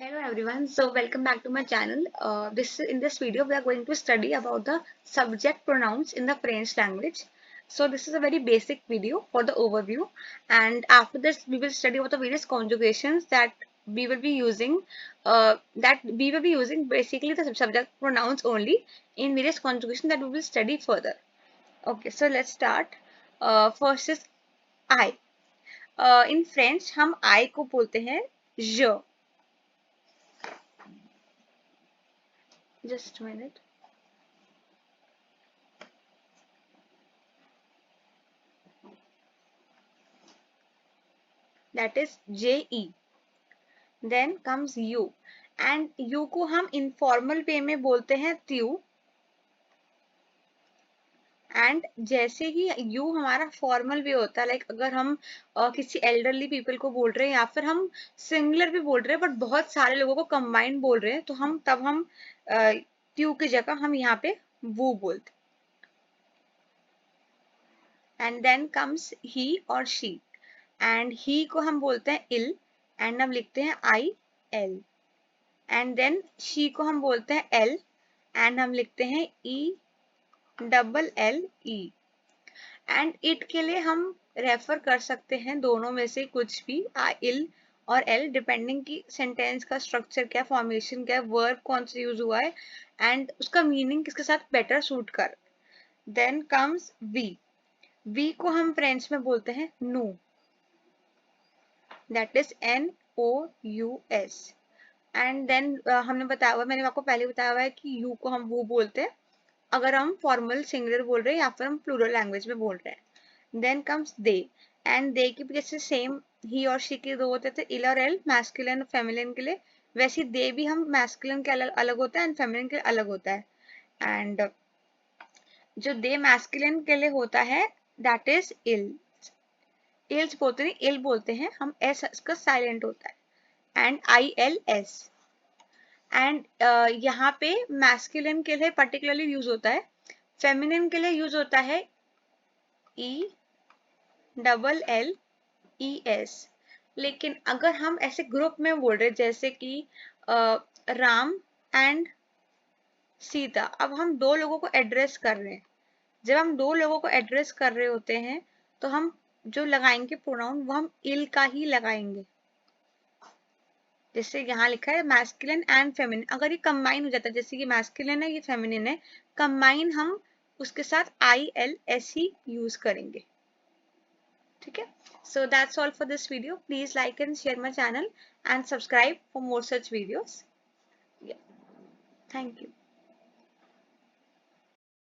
Hello everyone, so welcome back to my channel. In this video we are going to study about the subject pronouns in the French language. So this is a very basic video for the overview, and after this we will study about the various conjugations that we will be using. Basically the subject pronouns only in various conjugations that we will study further. Okay, so let's start. First is I. In French हम I को बोलते हैं je. Just a minute. That is JE. Then comes U. And U को हम informal way में बोलते हैं त्यू. And जैसे ही यू हमारा फॉर्मल वे होता है, लाइक अगर हम किसी एल्डरली पीपल को बोल रहे हैं या फिर हम सिंगुलर भी बोल रहे हैं बट बहुत सारे लोगों को कंबाइंड बोल रहे हैं, तो हम त्यू की जगह हम यहाँ पे वो बोलते हैं. एंड देन कम्स ही और शी. एंड ही को हम बोलते हैं इल एंड हम लिखते हैं I L. And then she को हम बोलते हैं एल एंड हम लिखते हैं E double L E. And it के लिए हम रेफर कर सकते हैं दोनों में से कुछ भी, इल और एल, डिपेंडिंग की सेंटेंस का स्ट्रक्चर क्या, फॉर्मेशन क्या, वर्ब कौन सा यूज हुआ है एंड उसका मीनिंग किसके साथ बेटर सूट कर. Then comes we. वी को हम फ्रेंच में बोलते हैं नू. That is NOUS. And then मैंने आपको पहले बताया हुआ है कि यू को हम वो बोलते हैं अगर हम फॉर्मल सिंगुलर बोल रहे हैं या फिर हम प्लूरल लैंग्वेज में बोल रहे हैं. Then comes they. And they की भी जैसे सेम ही और शी के दो होते थे, इल और एल, मैस्कुलिन और फेमिनिन के लिए, वैसे दे भी हम मैस्कुलिन के अलग अलग होता है एंड फेमिनिन के अलग होता है. एंड जो दे मैस्कुलिन के लिए होता है दैट इज इल. इल्स बोलते नहीं, इल बोलते हैं हम, एस इसका साइलेंट होता है. And ILS. एंड यहाँ पे मैस्कुलिन के लिए पर्टिकुलरली यूज होता है, फेमिनिन के लिए यूज होता है ELLES. लेकिन अगर हम ऐसे ग्रुप में बोल रहे जैसे कि राम एंड सीता, अब हम दो लोगों को एड्रेस कर रहे हैं. जब हम दो लोगों को एड्रेस कर रहे होते हैं तो हम जो लगाएंगे प्रोनाउन वो हम इल का ही लगाएंगे. जैसे यहाँ लिखा है मैस्कुलिन एंड फेमिनिन, अगर ये कंबाइन हो जाता है, जैसे ये मैस्कुलिन है ये फेमिनिन है, कंबाइन हम उसके साथ ILS ही यूज करेंगे. ठीक है. So that's all for this video. Please like and share my channel and subscribe for more such videos. Yeah. Thank you.